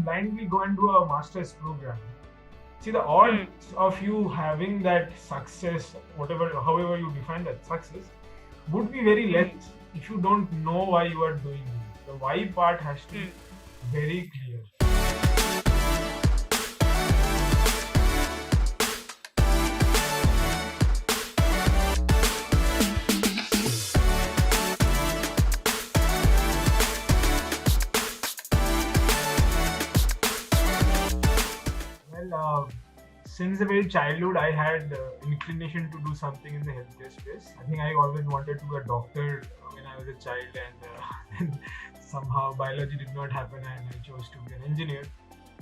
blindly go and do a master's program. See, the odds of you having that success, however you define that success, would be very less if you don't know why you are doing it. The why part has to be very clear. Well, since the very childhood, I had inclination to do something in the healthcare space. I think I always wanted to be a doctor when I was a child, and somehow biology did not happen, and I chose to be an engineer.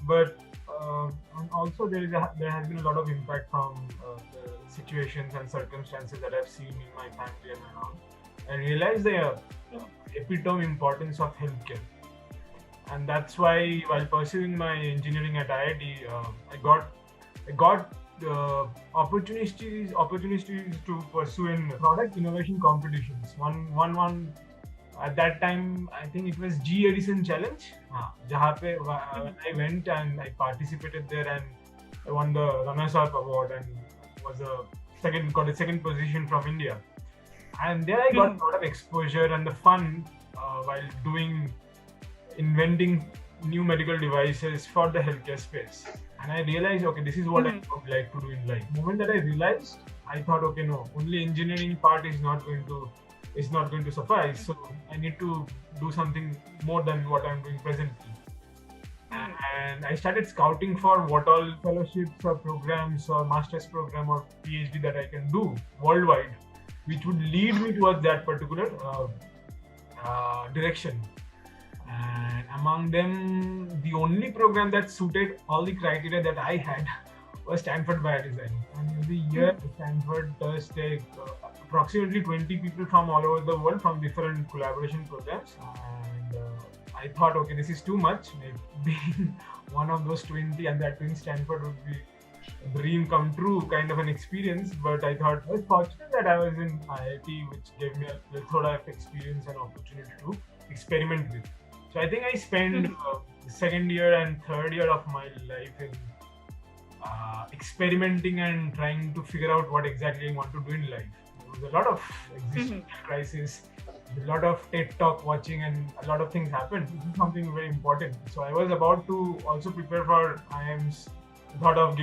But and also there has been a lot of impact from the situations and circumstances that I've seen in my family and around. I realized the epitome importance of healthcare. And that's why, while pursuing my engineering at IIT, I got opportunities to pursue in product innovation competitions. One at that time, I think it was G Edison Challenge. Jahan pe, when I went and I participated there, and I won the runners-up award and got a second position from India. And there I got a lot of exposure and the fun while inventing new medical devices for the healthcare space. And I realized, okay, this is what I would like to do in life. The moment that I realized, I thought, okay, no, only engineering part is not going to suffice. So I need to do something more than what I'm doing presently. And I started scouting for what all fellowships or programs or master's program or PhD that I can do worldwide, which would lead me towards that particular direction. And among them, the only program that suited all the criteria that I had was Stanford Biodesign. And every year, Stanford does take approximately 20 people from all over the world from different collaboration programs. And I thought, okay, this is too much. Being one of those 20 and that in Stanford would be a dream come true kind of an experience. But I thought I was fortunate that I was in IIT, which gave me a plethora of experience and opportunity to experiment with. So I think I spent the second year and third year of my life in experimenting and trying to figure out what exactly I want to do in life. There was a lot of existential crisis, a lot of TED Talk watching, and a lot of things happened. This is something very important. So I was about to also prepare for IIMs, thought of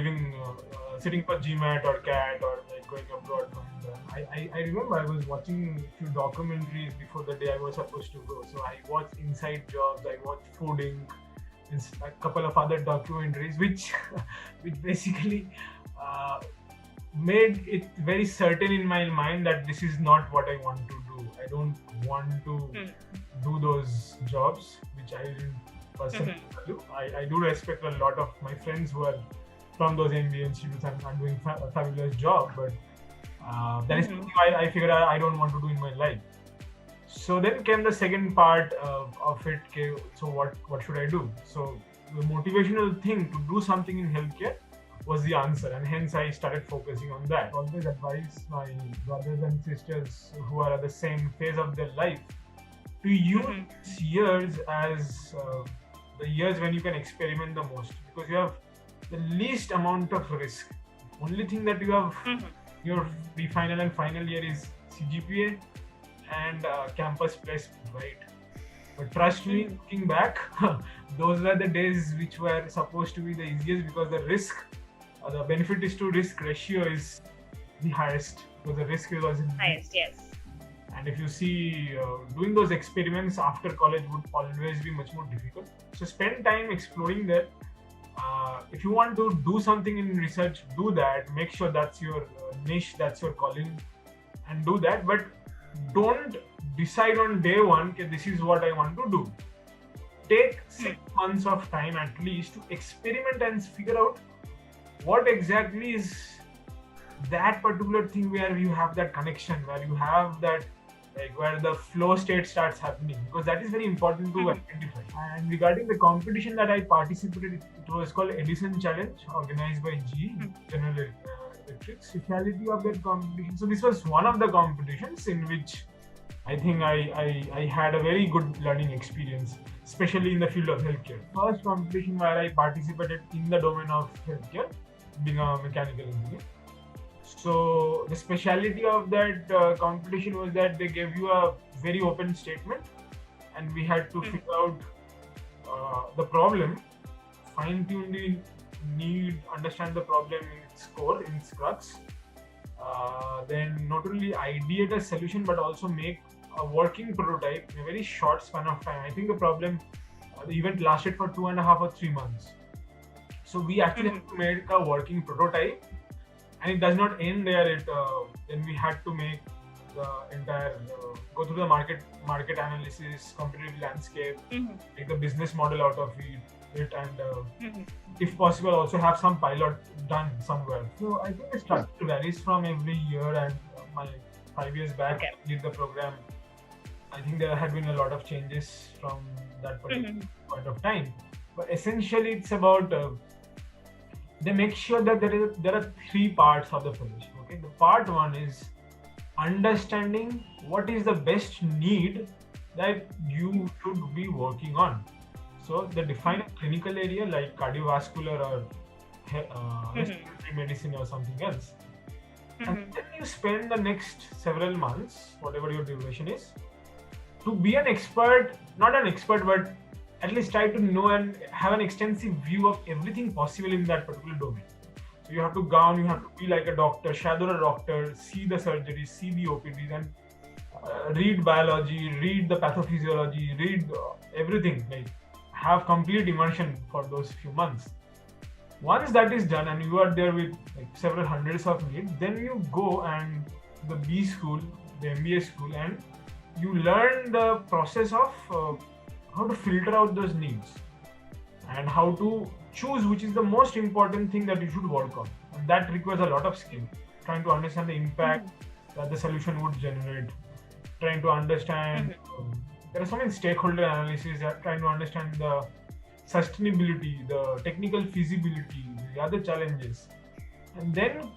sitting for GMAT or CAT or like going abroad. I remember I was watching a few documentaries before the day I was supposed to go. So I watched Inside Jobs, I watched Fooding, and a couple of other documentaries, which basically made it very certain in my mind that this is not what I want to do. I don't want to do those jobs, which I didn't personally do. I do respect a lot of my friends who are from those MBA institutes and are doing a fabulous job, but that is something I figured I don't want to do in my life. So then came the second part of it. Okay, so what should I do? So the motivational thing to do something in healthcare was the answer, and hence I started focusing on that. I always advise my brothers and sisters who are at the same phase of their life to use years as the years when you can experiment the most, because you have the least amount of risk. Only thing that you have your pre-final and final year is CGPA and campus placement, right? But trust me, looking back, those were the days which were supposed to be the easiest, because the benefit is to risk ratio is the highest, because the risk is also highest, yes. And if you see, doing those experiments after college would always be much more difficult. So spend time exploring that. If you want to do something in research, do that. Make sure that's your niche, that's your calling, and do that. But don't decide on day one, okay, this is what I want to do. Take 6 months of time at least to experiment and figure out what exactly is that particular thing where you have that connection, where you have that, like where the flow state starts happening, because that is very important to identify. And regarding the competition that I participated, it was called Edison Challenge, organized by GE, General Electric. Speciality of that competition. So this was one of the competitions in which I think I had a very good learning experience. especially in the field of healthcare. First competition where I participated in the domain of healthcare, being a mechanical engineer. So the speciality of that competition was that they gave you a very open statement, and we had to figure out the problem, fine-tune the need, understand the problem in its core, in its crux. Then not only ideate a solution but also make a working prototype in a very short span of time. I think the event lasted for 2.5 or 3 months. So we actually had to make a working prototype, and it does not end there. Then we had to make the entire go through the market analysis, competitive landscape, make the business model out of it, and if possible also have some pilot done somewhere. So I think the structure varies from every year, and my 5 years back did the program. I think there had been a lot of changes from that particular point of time, but essentially it's about they make sure that there are 3 parts of the solution. Okay, the part 1 is understanding what is the best need that you should be working on. So they define a clinical area like cardiovascular or respiratory medicine or something else. And then you spend the next several months, whatever your duration is, to be an expert, not an expert, but at least try to know and have an extensive view of everything possible in that particular domain. So you have to go on, you have to be like a doctor, shadow a doctor, see the surgery, see the OPDs, and read biology, read the pathophysiology, read everything, like have complete immersion for those few months. Once that is done and you are there with like several hundreds of needs, then you go and the B school, the MBA school, and you learn the process of how to filter out those needs and how to choose which is the most important thing that you should work on. And that requires a lot of skill, trying to understand the impact that the solution would generate, trying to understand there are so many stakeholder analysis, trying to understand the sustainability, the technical feasibility, the other challenges, and then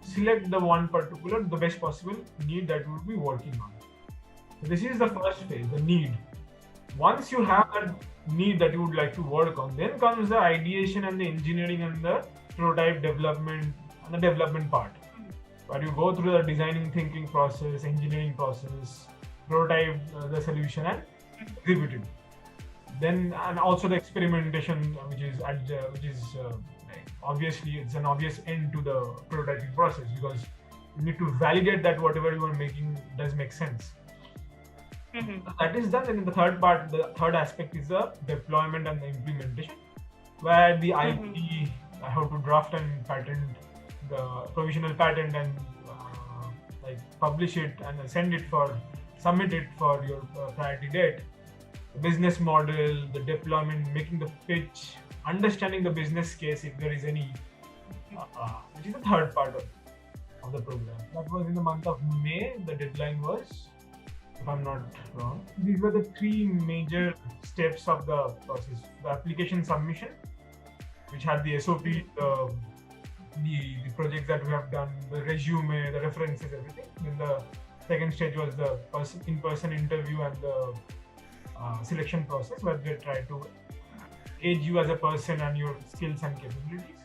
select the best possible need that you will be working on. This is the first phase, the need. Once you have that need that you would like to work on, then comes the ideation and the engineering and the prototype development and the development part, where you go through the designing, thinking process, engineering process, prototype the solution and exhibit it. Then and also the experimentation, which is obviously it's an obvious end to the prototyping process, because you need to validate that whatever you are making does make sense. That is done. And in the third aspect is the deployment and the implementation, where the IP, how to draft and patent the provisional patent and like publish it and submit it for your priority date. The business model, the deployment, making the pitch, understanding the business case if there is any, which is the third part of the program. That was in the month of May. The deadline was, if I'm not wrong. These were the 3 major steps of the process. The application submission, which had the SOP, the projects that we have done, the resume, the references, everything. Then the second stage was the in-person interview and the selection process, where they try to gauge you as a person and your skills and capabilities.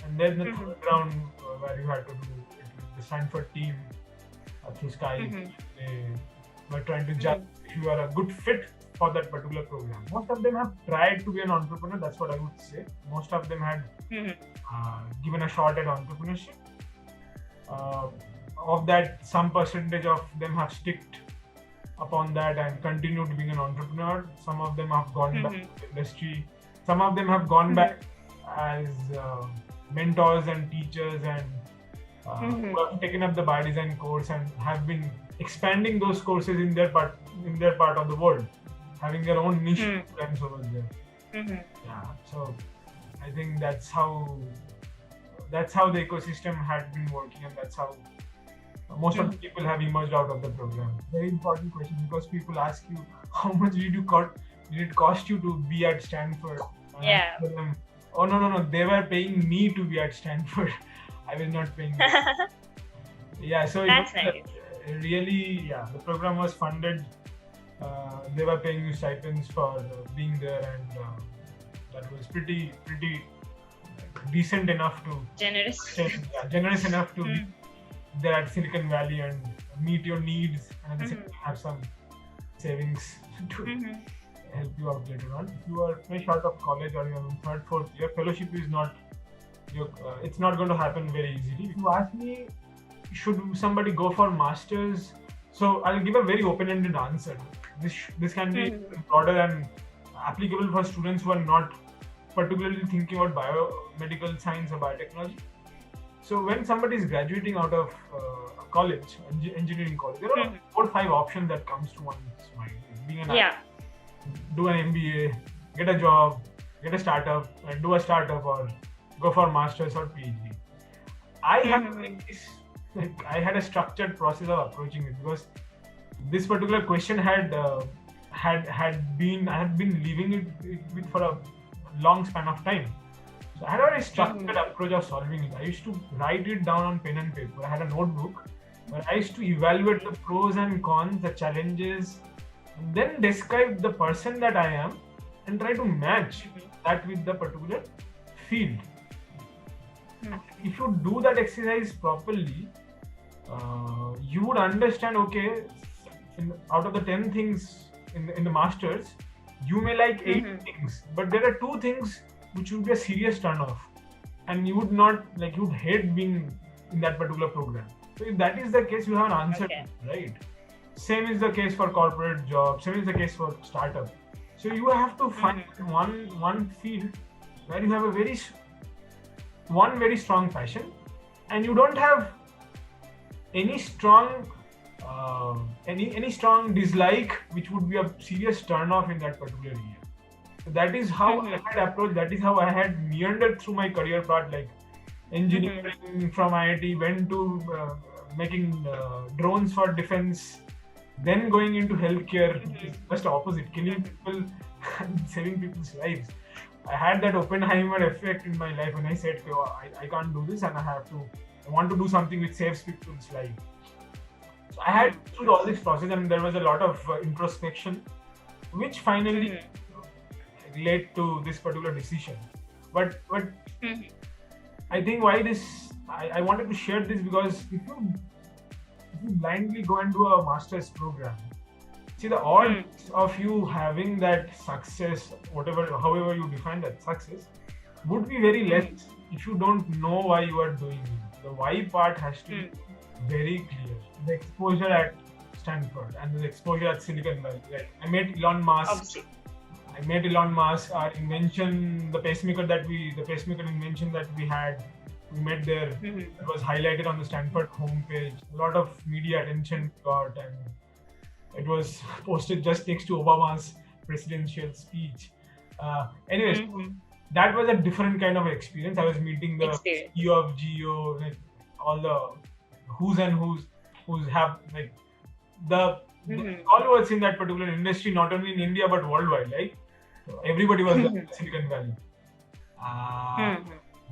And then the third round, where you had to do it with the Stanford team through Skype. They were trying to judge if you are a good fit for that particular program. Most of them have tried to be an entrepreneur, that's what I would say. Most of them had given a shot at entrepreneurship. Of that, some percentage of them have sticked upon that and continued being an entrepreneur. Some of them have gone back to the industry. Some of them have gone back as mentors and teachers, and who have taken up the biodesign course and have been expanding those courses in their part of the world, having their own niche programs over there. Yeah, so I think that's how the ecosystem had been working, and that's how most of the people have emerged out of the program. Very important question, because people ask you, how much did it cost you to be at Stanford? Yeah. I tell them, oh no, they were paying me to be at Stanford. I was not paying them. Yeah, so That's nice. Really, yeah, the program was funded They were paying you stipends for being there, and that was pretty decent enough to generous enough to be there at Silicon Valley and meet your needs, and at the same time have some savings to help you out later on. If you are fresh out of college or you're in third, fourth year, fellowship is not it's not going to happen very easily. If you ask me, should somebody go for masters? So I'll give a very open-ended answer. This can be broader and applicable for students who are not particularly thinking about biomedical science or biotechnology. So when somebody is graduating out of college, engineering college, there are 4 or 5 options that comes to one's mind. Being an do an MBA, get a job, get a startup, and do a startup, or go for masters or PhD. I had a structured process of approaching it, because this particular question had been leaving it with for a long span of time. So I had a very structured approach of solving it. I used to write it down on pen and paper. I had a notebook where I used to evaluate the pros and cons, the challenges, and then describe the person that I am and try to match that with the particular field. If you do that exercise properly, you would understand, okay, out of the 10 things in the masters, you may like 8 things, but there are 2 things which would be a serious turn-off, and you would not like, you would hate being in that particular program. So if that is the case, you have an answer, right? Same is the case for corporate jobs, same is the case for startup. So you have to find one field where you have a very strong passion, and you don't have any strong any strong dislike which would be a serious turn off in that particular area. So that is how I had approached, that is how I had meandered through my career path, like engineering from IIT, went to making drones for defense, then going into healthcare, which is just opposite, killing people and saving people's lives. I had that Oppenheimer effect in my life when I said, I can't do this, and I want to do something which saves people's life. So I had through all this process, and there was a lot of introspection, which finally led to this particular decision. But I think why this, I wanted to share this, because if you blindly go and do a master's program, see, the odds of you having that success, however you define that success, would be very less if you don't know why you are doing it. The why part has to be very clear. The exposure at Stanford and the exposure at Silicon Valley. Like, I met Elon Musk. Our invention, the pacemaker invention that we had, we met there. It was highlighted on the Stanford homepage. A lot of media attention got, and it was posted just next to Obama's presidential speech. Anyways, that was a different kind of experience. I was meeting the CEO of Geo, like all the who's have like the followers in that particular industry, not only in India but worldwide. Like, everybody was in Silicon Valley.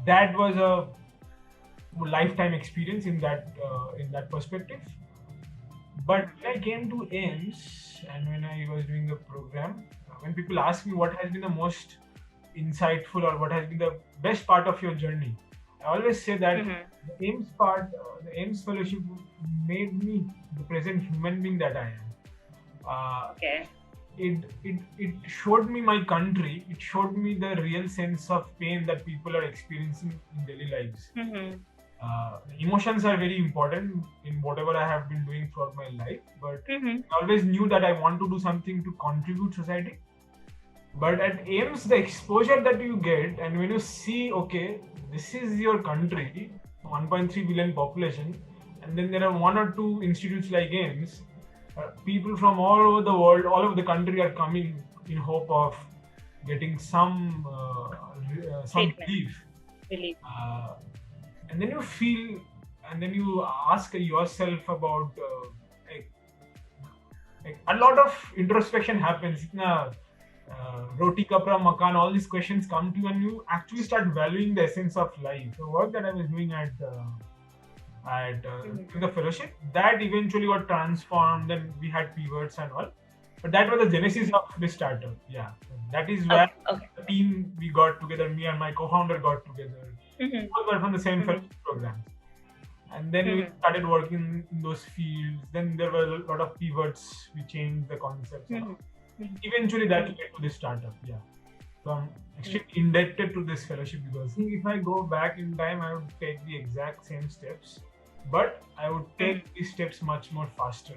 That was a lifetime experience in that perspective. But when I came to AIIMS, and when I was doing the program, when people ask me what has been the most insightful or what has been the best part of your journey, I always say that the AIIMS part, the AIIMS fellowship made me the present human being that I am. It showed me my country. It showed me the real sense of pain that people are experiencing in daily lives. Emotions are very important in whatever I have been doing throughout my life, but I always knew that I want to do something to contribute to society. But at AIIMS, the exposure that you get, and when you see, okay, this is your country, 1.3 billion population, and then there are 1 or 2 institutes like AIIMS, people from all over the world, all over the country are coming in hope of getting some relief. And then you feel, and then you ask yourself about, like a lot of introspection happens. Roti kapra makan, all these questions come to you, and you actually start valuing the essence of life. The work that I was doing at the fellowship, that eventually got transformed, and we had pivots and all. But that was the genesis of the startup. Yeah, that is where Okay. the team we got together. Me and my co-founder got together. Mm-hmm. Both were from the same Mm-hmm. fellowship programs. And then we Mm-hmm. started working in those fields. Then there were a lot of pivots. We changed the concepts. Mm-hmm. Mm-hmm. Eventually, that led to this startup. Yeah. So I'm extremely indebted to this fellowship because I think if I go back in time, I would take the exact same steps, but I would take these steps much more faster.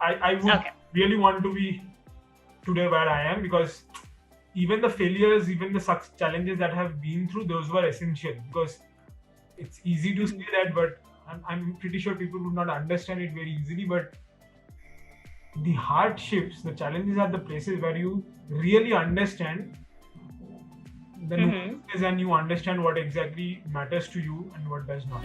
I would Okay. really want to be today where I am because even the failures, even the challenges that I have been through, those were essential because it's easy to say that, but I'm pretty sure people would not understand it very easily. But the hardships, the challenges are the places where you really understand the nuances and you understand what exactly matters to you and what does not.